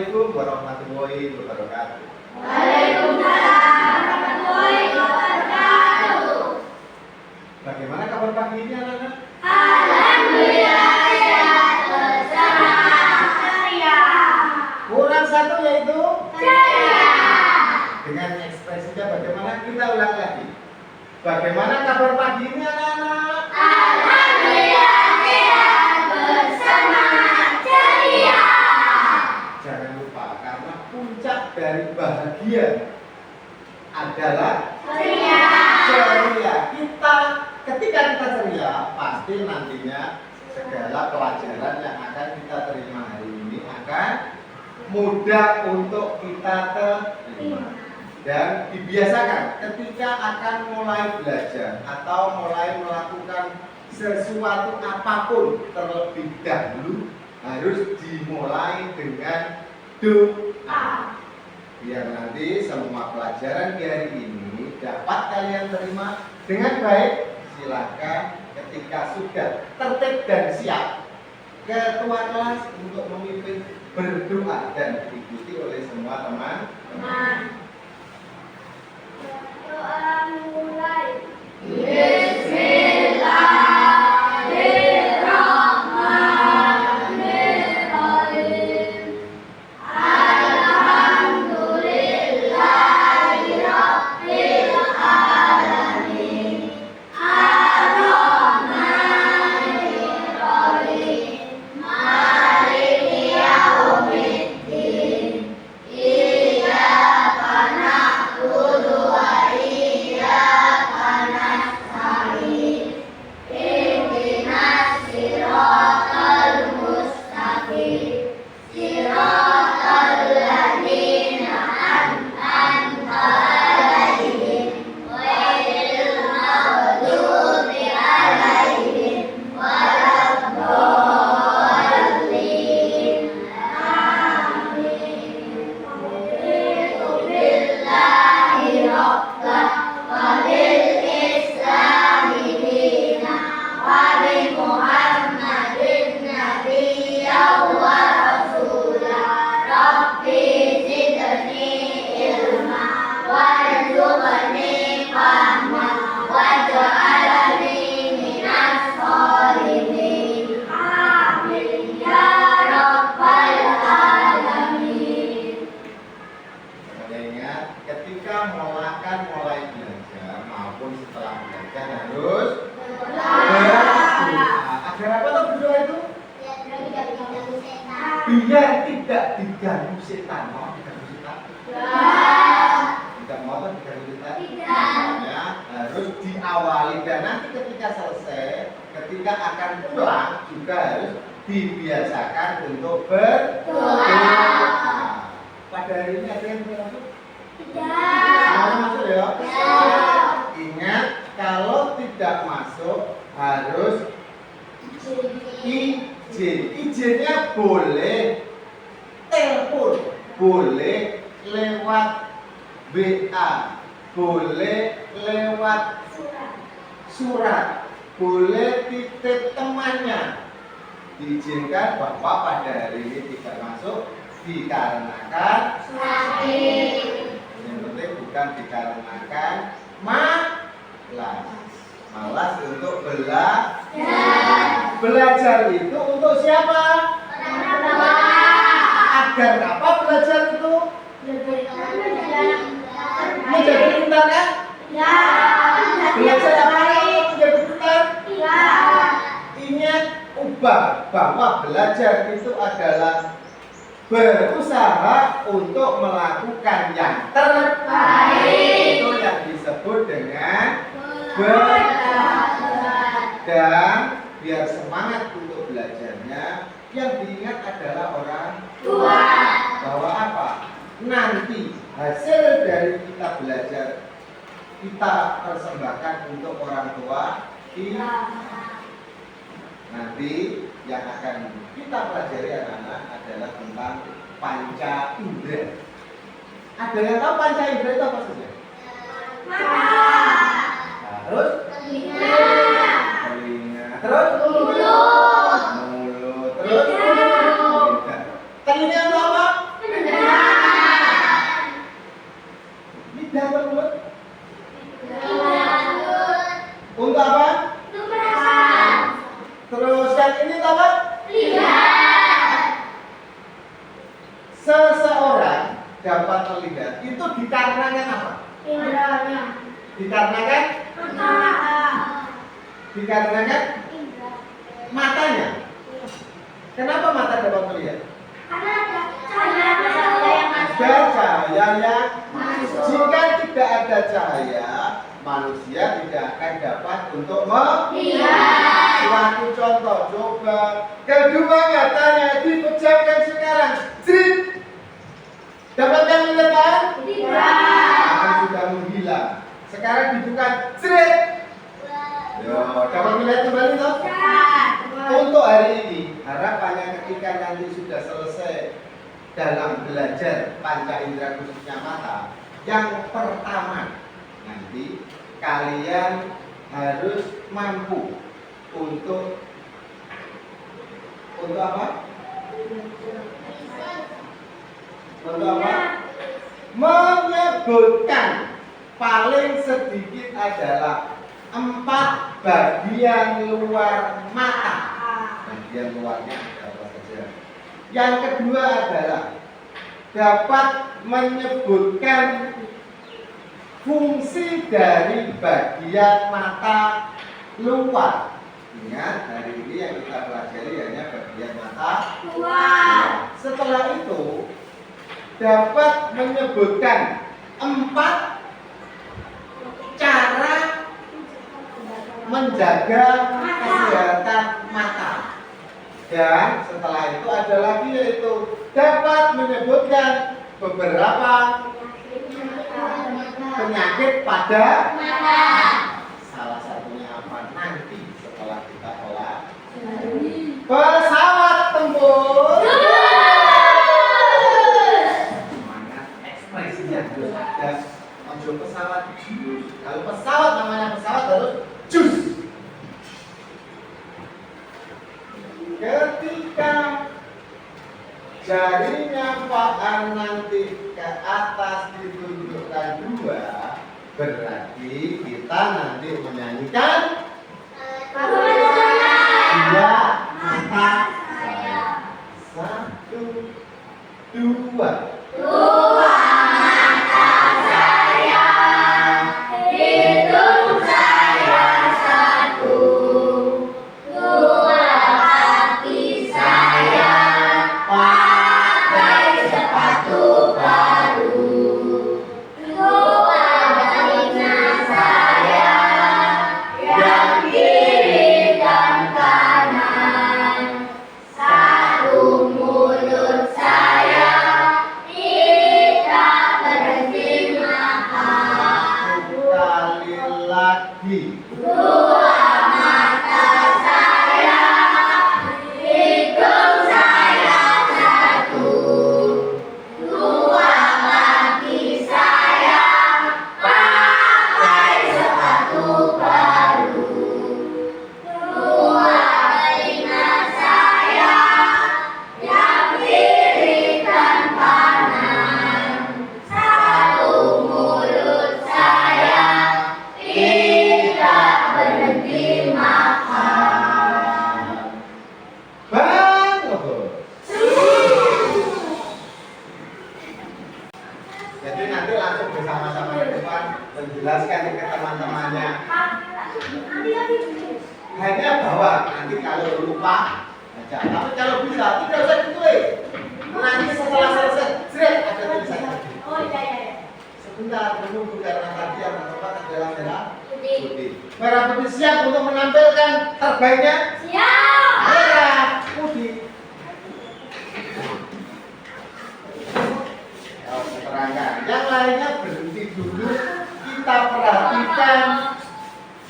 Assalamualaikum warahmatullahi wabarakatuh. Waalaikumsalam warahmatullahi wabarakatuh. Bagaimana kabar pagi ini anak-anak? Alhamdulillah sehat bersemangat ceria. Kurang satu yaitu Ceria. dengan ekspresinya bagaimana, kita ulang lagi. Bagaimana kabar pagi ini anak-anak? Alhamdulillah sehat bersemangat ceria. Jangan lupa, karena puncak dari bahagia adalah Ceria. ceria. Ketika kita ceria, pasti nantinya segala pelajaran yang akan kita terima hari ini akan mudah untuk kita terima. Dan dibiasakan ketika akan mulai belajar atau mulai melakukan sesuatu apapun, terlebih dahulu harus dimulai dengan doa, biar nanti semua pelajaran di hari ini dapat kalian terima dengan baik. Silakan ketika sudah tertib dan siap, ketua kelas untuk memimpin berdoa dan diikuti oleh semua teman-teman. Doa mulai. Bismillahirrahmanirrahim. Alhamdulillahirabbil alamin. Ar-Rahmanir-Rahim. Maliki yaumiddin. Iyyaka na'budu wa iyyaka nasta'in. Ihdinas siratal mustaqim. Siratal ladzina an'amta 'alaihim ghairil maghdubi 'alaihim waladdallin. Amin. Raditu billahi rabban wa bil islami dinan wa bi Muhammadin nabiyyan wa rasulan. Rabbi zidni ilma warzuqni fahman waj'alni minas sholihin. Amin ya rabbal alamin. Semuanya ingat, ketika akan mulai belajar maupun setelah belajar harus berdoa. Agar apa tuh berdoa itu? Biar tidak diganggu setan. Mau diganggu setan? Tidak mau tuh diganggu setan? Makanya harus diawali, dan nanti ketika selesai, ketika akan pulang juga harus dibiasakan untuk berdoa. Pada hari ini ada yang belum masuk? Semuanya masuk ya? Ingat, kalau tidak masuk harus izin. Izinnya boleh telepon, boleh lewat WA, boleh lewat surat, boleh titip temannya. Diizinkan bahwa pada hari ini tidak masuk dikarenakan Sakit. yang penting bukan dikarenakan malas untuk belajar itu untuk siapa? Agar apa belajar itu? Menjadi pintar kan? Belajar apa menjadi pintar? Ingat, bahwa belajar itu adalah berusaha untuk melakukan yang terbaik. Itu yang disebut dengan belajar. Dan biar semangat untuk belajarnya, yang diingat adalah orang tua. Bahwa apa? Nanti hasil dari kita belajar kita persembahkan untuk orang tua kita. Nanti yang akan kita pelajari anak-anak adalah tentang panca indera. Ada yang tahu panca indera itu apa saja? Terus telinga, terus mulut, terus telinga itu apa? seseorang dapat melihat itu dikarenakan apa? Indranya. Dikarenakan Mata. dikarenakan matanya. Kenapa mata dapat melihat? Karena ada cahaya yang masuk. Ada cahaya yang Masuk. jika tidak ada cahaya, manusia tidak akan dapat untuk melihat. Suatu contoh, coba kedua matanya dipejamkan sekarang, jrit, dapatkan melihat kan? Tidak. Akan sudah menghilang. Sekarang dibuka, jrit, yo, dapat melihat kembali toh? Untuk hari ini, harapannya ketika nanti sudah selesai dalam belajar panca indera khususnya mata, yang pertama nanti kalian harus mampu untuk apa? Untuk apa? Menyebutkan paling sedikit adalah 4 bagian luar mata. Bagian luarnya ada apa saja. Yang kedua adalah dapat menyebutkan fungsi dari bagian mata luar. Ingat, hari ini yang kita pelajari hanya bagian mata luar. Setelah itu dapat menyebutkan 4 cara menjaga kesehatan mata. Dan setelah itu ada lagi yaitu dapat menyebutkan beberapa penyakit pada Mata. salah satunya apa nanti setelah kita olah. Pesawat tempur. Semangat ekspresinya harus ada. Ojo pesawat jus. Kalau pesawat namanya pesawat harus jus. Ketika jarinya Pak An nanti ke atas ditunjukkan 2, berarti kita nanti menyanyikan 2 mata saya. 1, 2. Hidung saya 1, 2 kaki saya pakai sepatu baru, 2 telinga saya yang kiri dan kanan, 1 mulut saya tidak berhenti makan. Sekali lagi. 2 mata saya, hidung saya 1, 2 kaki saya pakai sepatu baru, 2 telinga saya yang kiri dan kanan, 1 mulut saya tidak berhenti makan. Bagus. Jadi nanti langsung bersama-sama ke depan menjelaskan ke teman-temannya. Hanya bahwa nanti kalau lupa baca, tapi kalau bisa tidak usah ditulis. Nanti setelah selesai, jret ada tulisannya. Oh iya iya. Sebentar menunggu karena tadi yang tempat adalah merah Putih. putih. Merah putih siap untuk menampilkan terbaiknya. Siap. Merah putih. Terangkan. Yang lainnya berhenti dulu. Kita perhatikan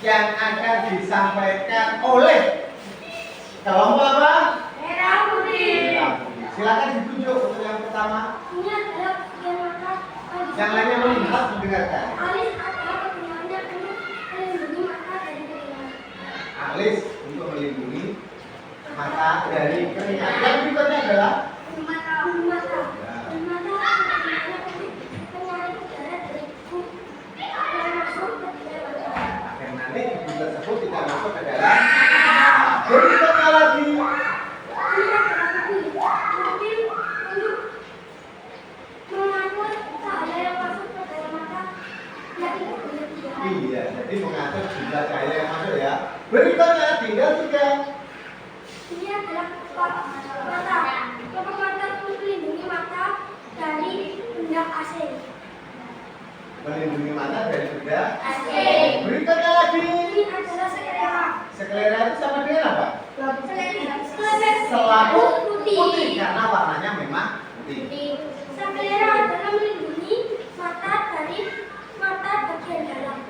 yang akan disampaikan oleh kelompok apa? Merah putih. Merah putih. Silakan ditunjuk untuk yang pertama. Ini adalah bagian mata. Yang lainnya melihat mendengarkan. Alis adalah pertemuannya untuk melindungi mata dari keringat. Alis untuk melindungi mata dari keringat. Yang berikutnya adalah Mata. Mata. Mata penyaring udara dari tubuh agar masuk ke dalam mata. agar nanti ibu tersebut tidak masuk ke dalam. Berikutnya lagi Ini adalah pupil. Pupil untuk Jumlah cahaya yang masuk ya. Berikutnya tinggal 3. Ini adalah kelopak mata. Kelopak mata untuk melindungi mata dari benda asing. Melindungi mata dari benda Asing. Berikutnya lagi. Ini adalah sklera. Sklera itu sama dengan apa? Selaku Putih karena warnanya memang putih. Sklera adalah melindungi mata dari mata bagian dalam.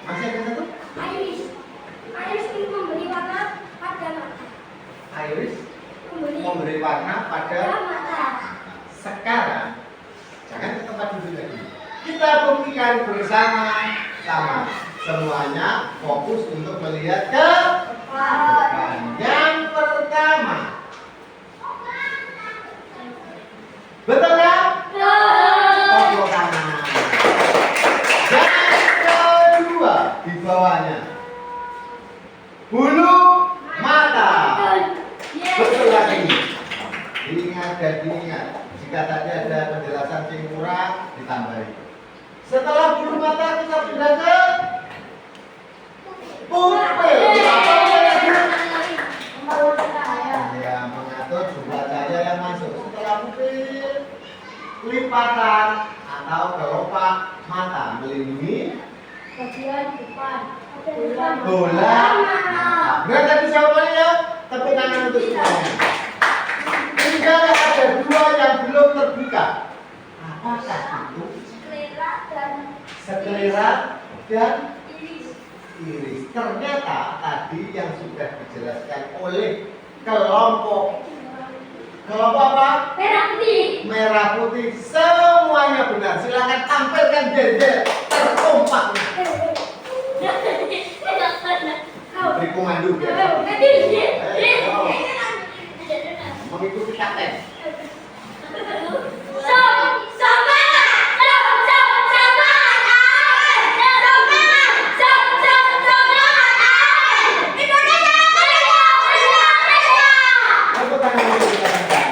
Masih ada satu? Iris. Iris ini memberi warna pada mata. Iris memberi warna pada mata. sekarang. Jangan ke tempat duduk lagi. Kita buktikan bersama-sama. Semuanya fokus untuk melihat ke depan. Yang pertama. Betul ya? Tepuk tangan. Yang kedua di bawahnya. Bulu mata. Betul lagi. Diingat dan diingat. Jika tadi ada penjelasan yang kurang, ditambahi. Setelah bulu mata kita pindah ke pupil. Ya, mengatur jumlah cahaya yang masuk. Setelah pupil, lipatan atau kelopak mata melindungi Bagian depan. bola mata. Benar tadi jawabannya ya? Tepuk tangan untuk semuanya. Tinggal ada 2 yang belum terbuka. Apakah itu? Sklera dan iris. Ternyata tadi yang sudah dijelaskan oleh kelompok apa? Merah putih. Semuanya benar. Silakan tampilkan jel-jel terkompaknya. Beri komando biasa. Mengikuti kapten. Tepuk tangan untuk kita semua.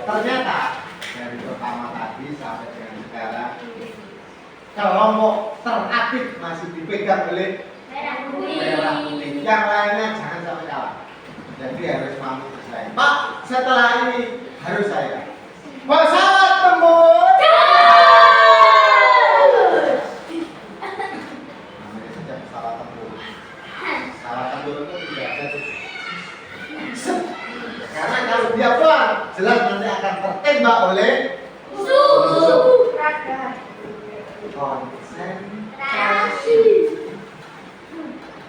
Ternyata dari pertama tadi sampai dengan sekarang kelompok teraktif masih dipegang oleh merah putih. Yang lainnya jangan sampai kalah. Jadi harus mampu bersaing. Pak, setelah ini harus saya. Pesawat tempur. Namanya saja pesawat tempur. Pesawat tempur itu tidak ada tuh. Karena kalau dia pelan, jelas nanti akan tertembak oleh musuh. Konsentrasi.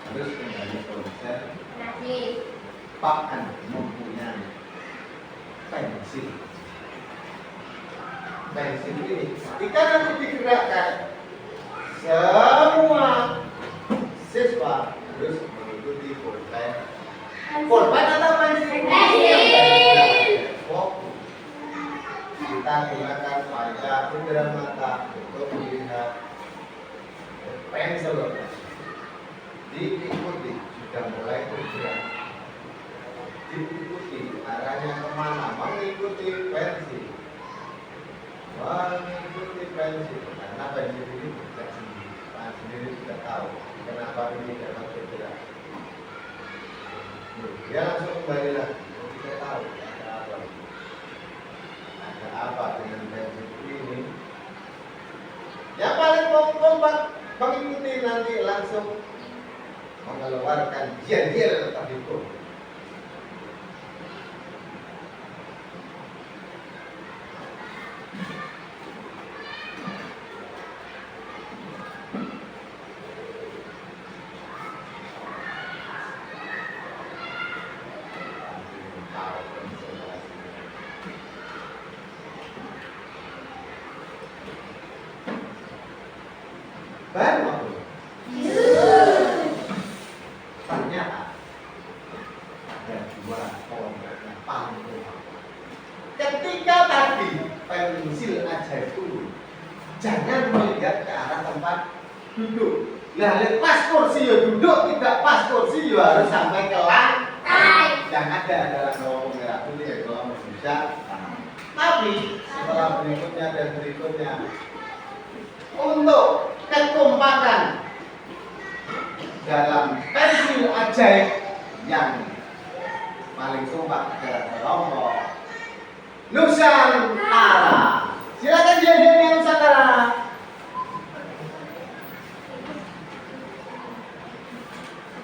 Terus kembali konsentrasi. Pak kan mempunyai pensil. Pensil ini ketika nanti digerakkan, semua siswa harus mengikuti pulpen. Pulpen atau pensil? Fokus. Kita gunakan wajah indera mata untuk melihat pensil. Diikuti, sudah mulai bergerak. Diikuti, arahnya kemana? Mengikuti pensil. Mengikuti pensil. Karena pensil ini bergerak sendiri. Pak sendiri sudah tahu kenapa ini dapat bergerak. Dia langsung kembali lagi. Kita tahu ada apa. Ada apa dengan pensil ini? Yang paling kompak mengikuti nanti langsung mengeluarkan jel-jel terhitung. Baru aku. Ternyata ada 2 kelompok yang paling utama. Ketika tadi pensil ajaib dulu, jangan melihat ke arah tempat duduk. Nah, pas kursi ya duduk, tidak pas kursi ya harus sampai ke lantai. Yang ada adalah kelompok merah putih, kelompok bisa. Tapi setelah berikutnya dan berikutnya, untuk kekompakan dalam pensil ajaib yang paling kompak adalah kelompok Nusantara. Silakan dia Nusantara.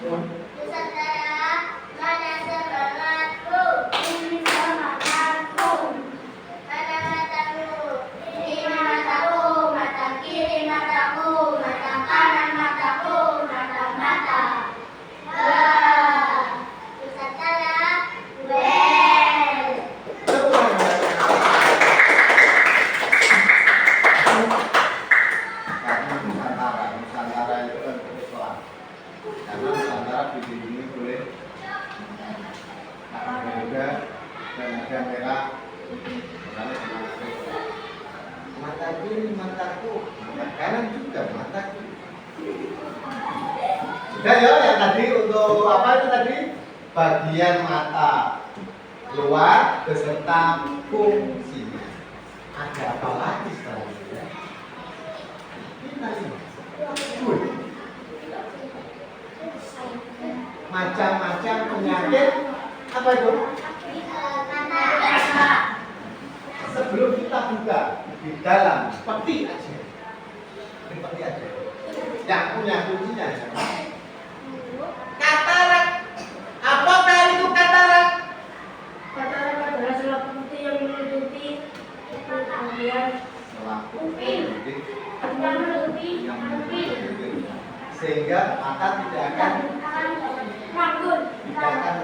Nusantara, mana semangatku? Ini semangatku. Mana matamu? Ini mataku, mata kiri mataku, mata kanan mataku, mata. Nusantara, well. Karena Nusantara itu kan Islam. Karena Nusantara dilindungi oleh muda dan ada merah. Mata kiri mataku, mata kanan juga mataku. Sudah ya, yang tadi untuk apa itu tadi? Bagian mata luar beserta fungsinya. Ada apa lagi setelah itu ya? Kita ini. Macam-macam penyakit apa itu? Sebelum kita buka di dalam peti aja, yang punya kuncinya. Katarak, apakah itu katarak? Katarak adalah selap putih yang menutupi kemudian sehingga mata tidak akan Rakun.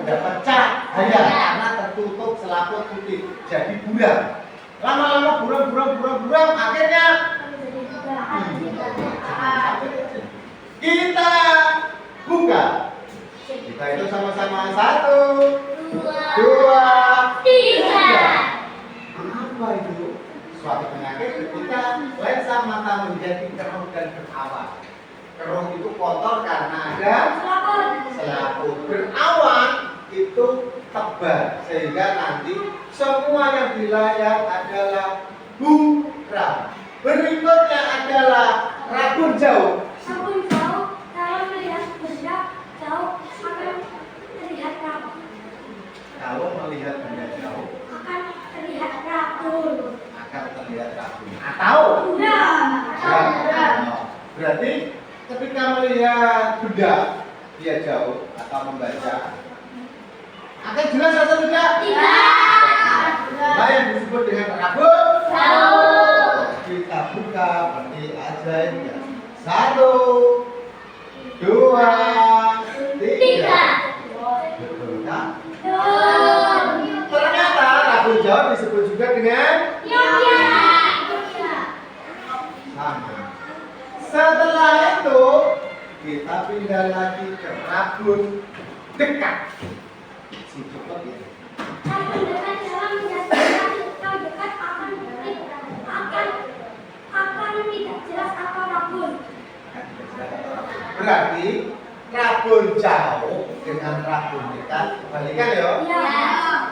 mendapat cahaya karena tertutup selaput putih, jadi buram. Lama-lama buram, akhirnya kita buka. Kita itu sama-sama 1, 2, 3. Apa itu? Suatu penyakit ketika lensa mata menjadi keruh dan berawan. Keruh itu kotor karena ada selaput. Berawan itu tebal sehingga nanti semua yang di layar adalah buram. Berikutnya adalah rabun jauh. Rabun jauh, kalau melihat benda jauh akan terlihat rabun. Kalau melihat benda jauh Akan terlihat rabun. akan terlihat rabun. Atau berarti ketika melihat benda dia jauh atau membaca akan jelas atau tidak? Nah, yang disebut dengan rabun jauh. Kita buka peti ajaibnya. 1, 2, 3. Betul kan? Ternyata rabun jauh disebut juga dengan sama. Setelah itu kita pindah lagi ke rabun dekat. Si cepat ya. Rabun dekat dalam menjadi kalau dekat akan tidak jelas apa rabun. Berarti rabun jauh dengan rabun dekat kebalikan ya.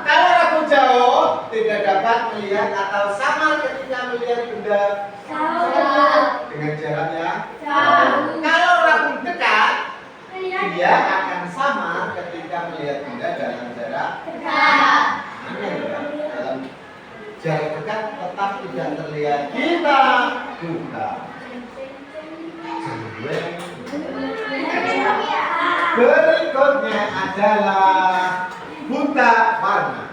Kalau rabun jauh tidak dapat melihat atau sama ketika melihat benda dengan jaraknya. Kalau rabun dekat dia akan sama ketika melihat benda dalam jarak dalam jarak dekat tetap tidak terlihat. Kita buka. Berikutnya adalah buta warna.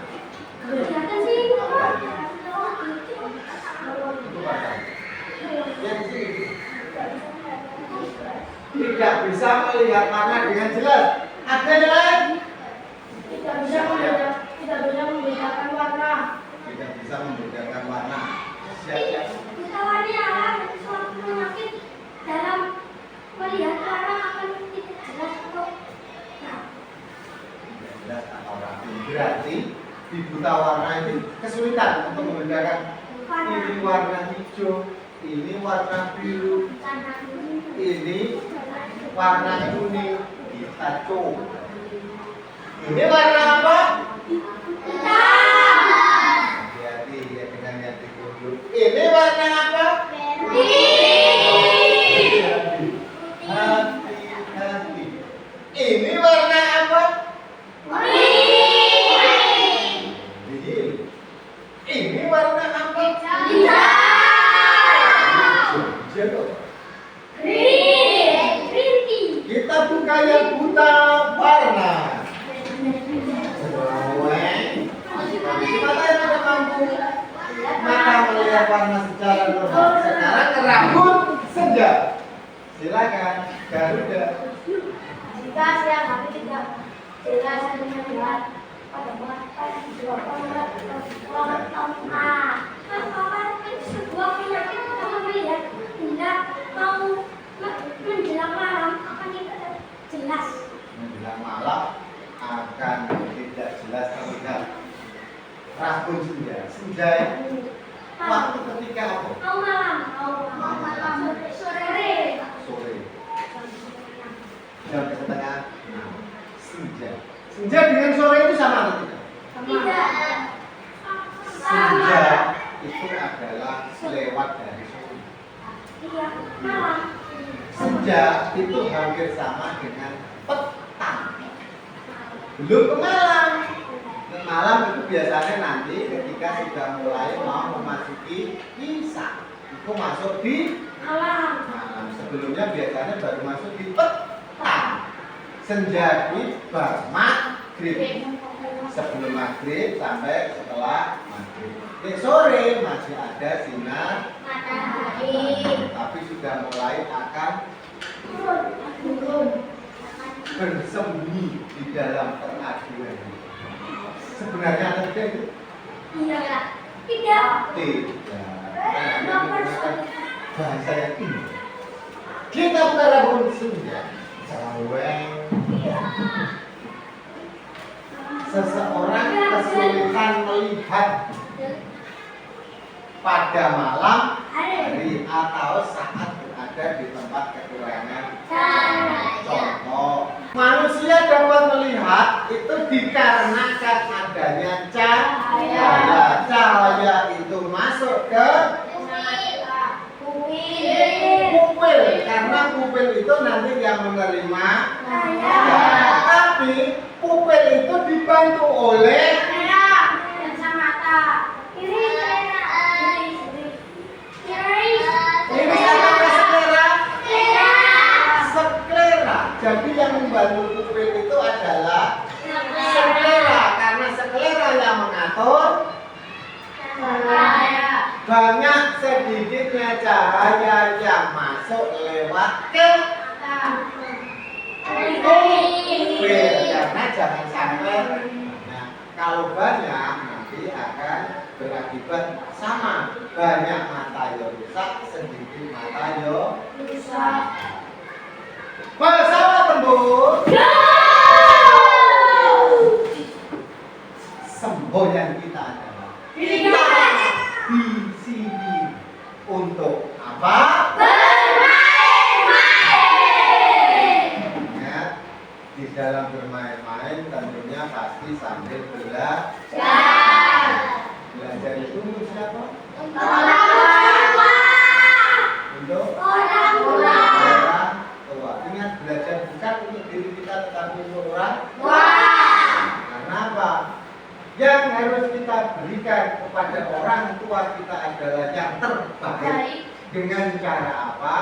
Tidak bisa melihat warna dengan jelas. Ada yang lain? Tidak bisa membedakan warna. Tidak bisa membedakan warna. Siap. Buta warna adalah suatu penyakit dalam melihat warna akan tidak jelas atau Jelas atau rapi. Berarti di buta warna ini kesulitan untuk membedakan ini warna hijau, ini warna biru, ini warna kuning. Kita coba. Ini warna apa? hitam. Hati-hati ya dengan warna secara normal. Sekarang rambut senja. Silakan Garuda. Jika siang hari tidak jelas dengan jelas pada mata dua sebuah penyakit kalau melihat benda mau menjelang malam akan tidak jelas. Menjelang malam akan tidak jelas terlihat. Rambut senja. Senja waktu ketika apa? Mau malam sore. Sore. Jam setengah 6. Senja. Senja dengan sore itu sama atau tidak? Tidak. Senja itu adalah lewat dari sore. Iya, malam. Senja itu hampir sama dengan petang. Belum ke malam. Ke malam itu biasanya nanti ketika sudah mulai mau memasuki isya. Itu masuk di Malam. malam. Sebelumnya biasanya baru masuk di petang. Senja di bar maghrib. Sebelum maghrib sampai setelah maghrib. Di sore masih ada sinar Matahari. tapi sudah mulai akan Turun. bersembunyi di dalam peraduan. Sebenarnya ada tidak itu? Iya. Tidak. Tidak. Hanya menggunakan bahasa yang indah. Kita berabun senja. Caweng. Seseorang kesulitan melihat pada malam hari atau saat berada di tempat kekurangan contoh. Manusia dapat melihat itu dikarenakan adanya cahaya. Cahaya itu masuk ke pupil, karena pupil itu nanti yang menerima cahaya. Tapi pupil itu dibantu oleh iris atau sklera? Sklera. Jadi yang membantu pupil itu adalah sklera, karena sklera yang mengatur banyak sedikitnya cahaya yang masuk lewat ke pupil. Karena jangan sampai, nah, kalau banyak nanti akan berakibat sama, banyak mata yo rusak, sedikit mata yo rusak. Pesawat tempur semboyan kita adalah kita di sini untuk apa? Ingat, di dalam bermain-main tentunya pasti sambil belajar. Belajar itu untuk siapa? Untuk orang tua. Ingat, belajar bukan untuk diri kita tetapi untuk orang tua. Karena apa? Yang harus kita berikan kepada orang tua kita adalah yang terbaik. Dengan cara apa?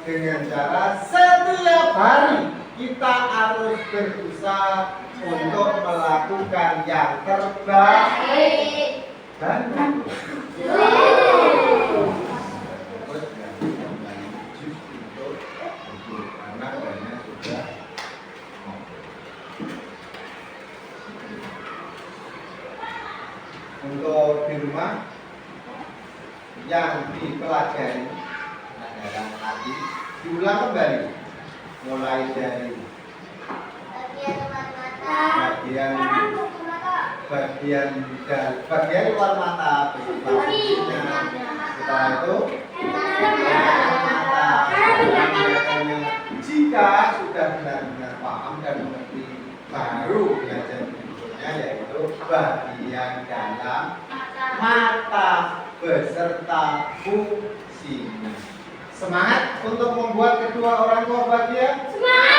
Dengan cara setiap hari kita harus berusaha untuk melakukan yang terbaik. Dan anak banyak sudah untuk di rumah yang dipelajari adalah tadi diulang kembali mulai dari bagian luar mata bersifat setelah itu mata. Jika sudah benar-benar paham dan mengerti, baru belajar berikutnya yaitu bagian dalam mata beserta fungsinya. Semangat untuk membuat kedua orang tua bahagia. Semangat.